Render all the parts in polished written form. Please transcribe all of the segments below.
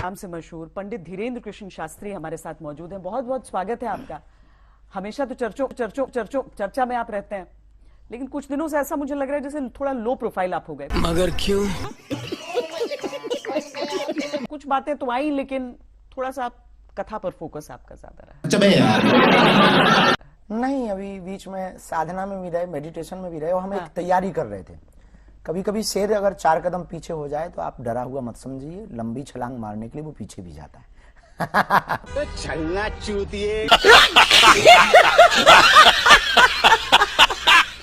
नाम से मशहूर पंडित धीरेन्द्र कृष्ण शास्त्री हमारे साथ मौजूद हैं। बहुत बहुत स्वागत है आपका। हमेशा तो चर्चा में आप रहते हैं, लेकिन कुछ दिनों से ऐसा मुझे लग रहा है जैसे थोड़ा लो प्रोफाइल आप हो गए। मगर क्यों? कुछ बातें तो आई, लेकिन थोड़ा सा आप कथा पर फोकस आपका ज्यादा रहा। चबे यार। नहीं, अभी बीच में साधना में भी रहे, मेडिटेशन में भी रहे, और हम एक तैयारी कर रहे थे। कभी कभी शेर अगर 4 कदम पीछे हो जाए तो आप डरा हुआ मत समझिए, लंबी छलांग मारने के लिए वो पीछे भी जाता है। छलना चूतिए।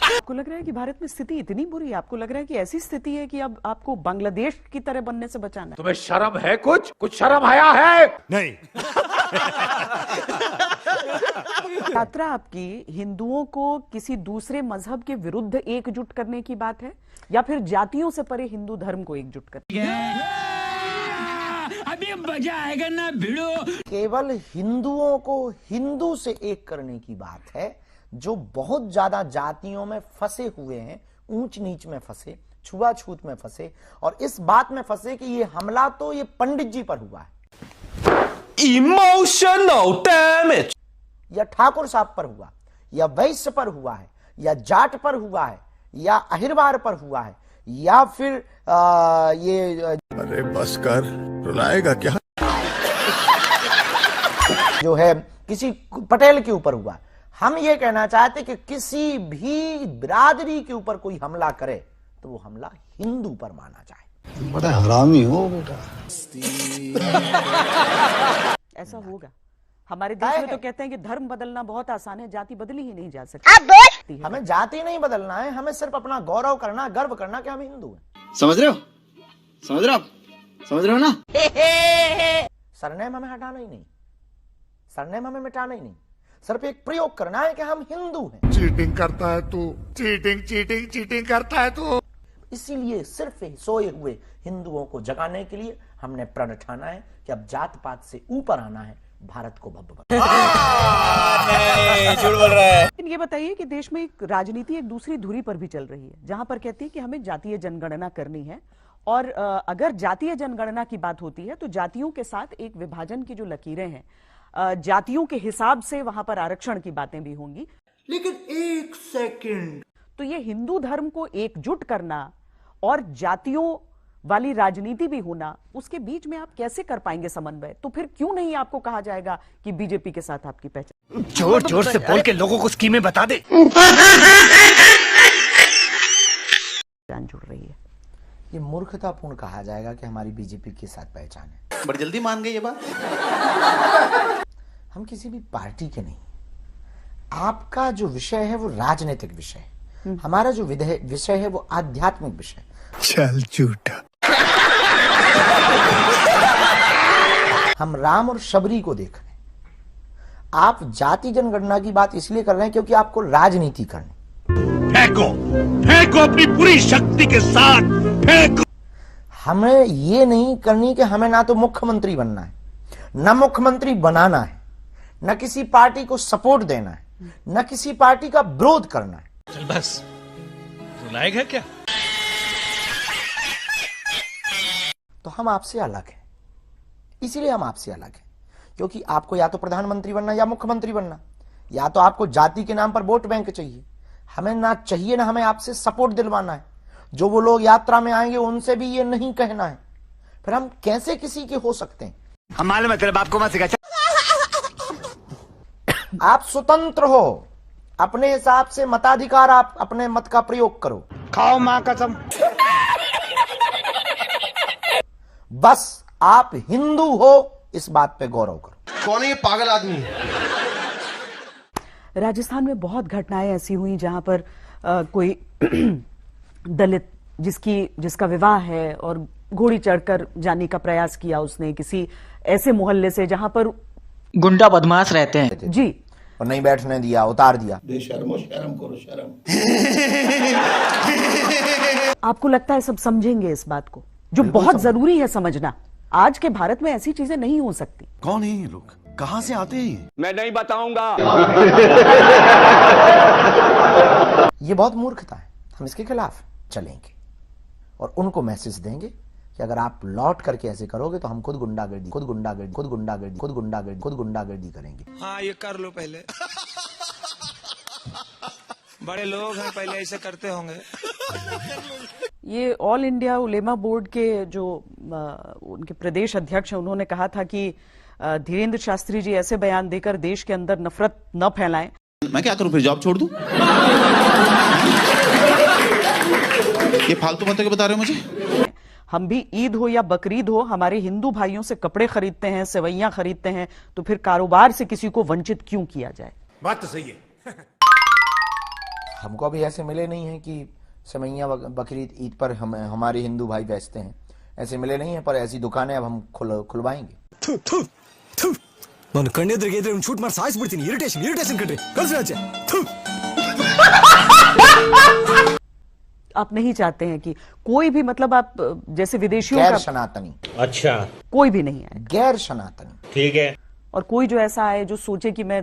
आपको लग रहा है कि भारत में स्थिति इतनी बुरी है? आपको लग रहा है कि ऐसी स्थिति है कि अब आपको बांग्लादेश की तरह बनने से बचाना है? तुम्हें शर्म है? कुछ शर्म आया है? नहीं। यात्रा आपकी हिंदुओं को किसी दूसरे मजहब के विरुद्ध एकजुट करने की बात है, या फिर जातियों से परे हिंदू धर्म को एकजुट करने? अभी मजा आएगा ना भिड़ो। केवल हिंदुओं को हिंदू से एक करने की बात है, जो बहुत ज्यादा जातियों में फंसे हुए हैं, ऊंच नीच में फंसे, छुआछूत में फंसे, और इस बात में फंसे कि ये हमला तो ये पंडित जी पर हुआ है, इमोशनल डैमेज, या ठाकुर साहब पर हुआ, या वैश्य पर हुआ है, या जाट पर हुआ है, या अहिरवार पर हुआ है, या फिर ये अरे बस कर, रुलाएगा क्या? जो है किसी पटेल के ऊपर हुआ। हम ये कहना चाहते कि किसी भी बिरादरी के ऊपर कोई हमला करे तो वो हमला हिंदू पर माना जाए। बड़ा हरामी हो बेटा। ऐसा होगा? हमारे देश में तो कहते हैं कि धर्म बदलना बहुत आसान है, जाति बदली ही नहीं जा सकती। हमें जाति नहीं बदलना है, हमें सिर्फ अपना गौरव करना, गर्व करना कि हम हिंदू हैं। समझ रहे हो? समझ रहे हो? समझ रहे हो ना? सरनेम हमें हटाना ही नहीं, सरनेम हमें मिटाना ही नहीं, सिर्फ एक प्रयोग करना है कि हम हिंदू हैं। चीटिंग करता है तू, चीटिंग करता है तू। इसीलिए सिर्फ सोए हुए हिंदुओं को जगाने के लिए हमने प्रण ठाना है कि अब जात पात से ऊपर आना है, भारत को भव्य बनाना। झूठ बोल रहा है। लेकिन ये बताइए कि देश में एक राजनीति एक दूसरी धुरी पर भी चल रही है, जहां पर कहती है कि हमें जातीय जनगणना करनी है, और अगर जातीय जनगणना की बात होती है तो जातियों के साथ एक विभाजन की जो लकीरें हैं, जातियों के हिसाब से वहां पर आरक्षण की बातें भी होंगी। लेकिन एक सेकंड, तो ये हिंदू धर्म को एकजुट करना और जातियों वाली राजनीति भी होना, उसके बीच में आप कैसे कर पाएंगे समन्वय? तो फिर क्यों नहीं आपको कहा जाएगा कि बीजेपी के साथ आपकी पहचान? जोर जोर से बोल के लोगों को स्कीमें बता दे। जान जुड़ रही है। ये मूर्खतापूर्ण कहा जाएगा कि हमारी बीजेपी के साथ पहचान है। बड़ी जल्दी मान गए ये बात। हम किसी भी पार्टी के नहीं। आपका जो विषय है वो राजनीतिक विषय है, हमारा जो विषय है वो आध्यात्मिक विषय है। चल झूठा। हम राम और शबरी को देख रहे हैं। आप जाति जनगणना की बात इसलिए कर रहे हैं क्योंकि आपको राजनीति करनी। फेंको अपनी पूरी शक्ति के साथ फेंको। हमें ये नहीं करनी कि हमें ना तो मुख्यमंत्री बनना है, ना मुख्यमंत्री बनाना है, न किसी पार्टी को सपोर्ट देना है, न किसी पार्टी का विरोध करना है। चल बस, रुलाएगा क्या? तो हम आपसे अलग हैं, इसीलिए हम आपसे अलग हैं, क्योंकि आपको या तो प्रधानमंत्री बनना या मुख्यमंत्री बनना, या तो आपको जाति के नाम पर वोट बैंक चाहिए। हमें ना चाहिए, ना हमें आपसे सपोर्ट दिलवाना है। जो वो लोग यात्रा में आएंगे उनसे भी ये नहीं कहना है। फिर हम कैसे किसी के हो सकते हैं? हम मालूम है तेरे बाप को मत सिखा। आप स्वतंत्र हो, अपने हिसाब से मताधिकार, आप अपने मत का प्रयोग करो। खाओ माँ कसम। बस आप हिंदू हो, इस बात पे गौरव करो। कौन है ये पागल आदमी? राजस्थान में बहुत घटनाएं ऐसी हुई जहां पर कोई दलित जिसका विवाह है और घोड़ी चढ़कर जाने का प्रयास किया उसने किसी ऐसे मोहल्ले से जहां पर गुंडा बदमाश रहते हैं जी, और नहीं बैठने दिया, उतार दिया। शर्म करो शर्म। आपको लगता है सब समझेंगे इस बात को, जो बहुत जरूरी है समझना? आज के भारत में ऐसी चीजें नहीं हो सकती। कौन है ये लोग? कहां से आते हैं? मैं नहीं बताऊंगा। ये बहुत मूर्खता है। हम इसके खिलाफ चलेंगे और उनको मैसेज देंगे कि अगर आप लौट करके ऐसे करोगे तो हम खुद गुंडागर्दी करेंगे। हाँ ये कर लो पहले। बड़े लोग हैं, पहले ऐसे करते होंगे। ये ऑल इंडिया उलेमा बोर्ड के जो उनके प्रदेश अध्यक्ष हैं, उन्होंने कहा था कि धीरेन्द्र शास्त्री जी ऐसे बयान देकर देश के अंदर नफरत न फैलाएं। मैं क्या करूं, फिर जॉब छोड़ दूं? ये फालतू बातें बता रहे हो मुझे। हम भी ईद हो या बकरीद हो, हमारे हिंदू भाइयों से कपड़े खरीदते हैं, सेवैयां खरीदते हैं, तो फिर कारोबार से किसी को वंचित क्यों किया जाए? बात तो सही है। हमको अभी ऐसे मिले नहीं है कि सेवैयां बकरीद ईद पर हमारे हिंदू भाई बेचते हैं, ऐसे मिले नहीं है, पर ऐसी दुकानें अब हम खुलवाएंगे। ನಾನು ಕಣ್ಣೆದ್ರಿಗೆ ಇದ್ರೆ ಶೂಟ್ ಮಾಡಿ ಸಾಯಿಸ್ಬಿಡ್ತೀನಿ। ಇರಿಟೇಷನ್ ಕಣ್ರಿ, ಕಳ್ಸಿ ಆಚೆ। आप नहीं चाहते हैं कि कोई भी, मतलब आप जैसे विदेशियों गैर का सनातनी, अच्छा, कोई भी नहीं आए, गैर सनातनी, ठीक है। और कोई जो ऐसा आए जो सोचे कि मैं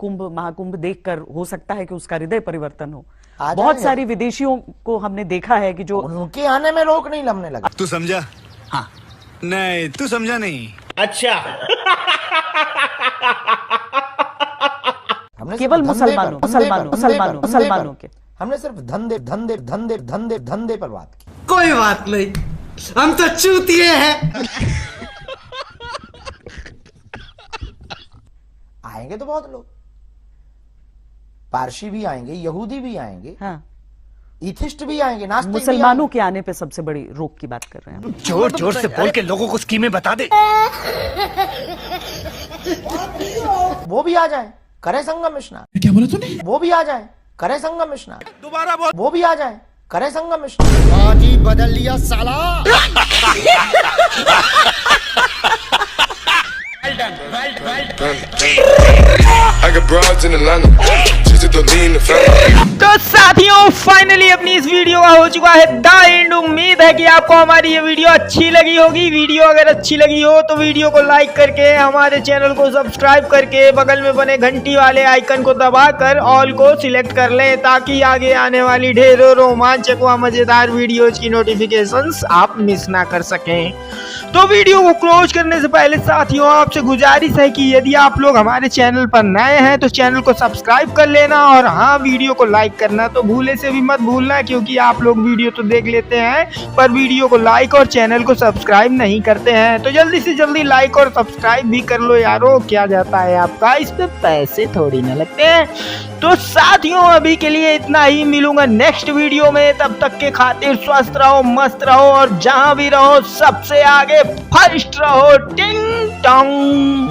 कुंभ महाकुंभ देखकर हो सकता है कि उसका हृदय परिवर्तन हो। बहुत सारी विदेशियों को हमने देखा है कि जो उनके आने में रोक नहीं लगने लगा। तू समझा? हाँ। नहीं तू समझा नहीं। अच्छा। हमने केवल मुसलमानों के हमने सिर्फ धंधे पर बात की। कोई बात नहीं, हम तो चूतिए हैं। आएंगे तो बहुत लोग, पारसी भी आएंगे, यहूदी भी आएंगे, हाँ, इथिस्ट भी आएंगे, नास्तिक भी मुसलमानों के आने पे सबसे बड़ी रोक की बात कर रहे हैं। जोर जोर से बोल के लोगों को स्कीमें बता दे। वो भी आ जाए, करे संगम स्नान। क्या बोला तूने? वो भी आ जाए, करे संगम स्नान। दोबारा बोल। वो भी आ जाए, करे संगम स्नान। आज ही बदल लिया साला। I got broads in Atlanta, just to lean the family. तो साथियों फाइनली अपनी इस वीडियो का हो चुका है द एंड। उम्मीद है कि आपको हमारी ये वीडियो अच्छी लगी होगी। वीडियो अगर अच्छी लगी हो तो वीडियो को लाइक करके, हमारे चैनल को सब्सक्राइब करके, बगल में बने घंटी वाले आइकन को दबाकर ऑल को सिलेक्ट कर लें, ताकि आगे आने वाली ढेरों रोमांचक व मजेदार वीडियोज की नोटिफिकेशंस आप मिस ना कर सकें। तो वीडियो को क्लोज करने से पहले साथियों आपसे गुजारिश है कि यदि आप लोग हमारे चैनल पर नए हैं तो चैनल को सब्सक्राइब कर लेना, और हाँ, वीडियो को लाइक करना तो भूले से भी मत भूलना, क्योंकि आप लोग वीडियो तो देख लेते हैं पर वीडियो को लाइक और चैनल को सब्सक्राइब नहीं करते हैं। तो जल्दी से जल्दी लाइक और सब्सक्राइब भी कर लो यारो, क्या जाता है आपका, इस पे पैसे थोड़ी ना लगते हैं। तो साथियों अभी के लिए इतना ही, मिलूंगा नेक्स्ट वीडियो में। तब तक के खातिर स्वस्थ रहो, मस्त रहो, और जहां भी रहो सबसे आगे फर्स्ट रहो। टिंग टोंग।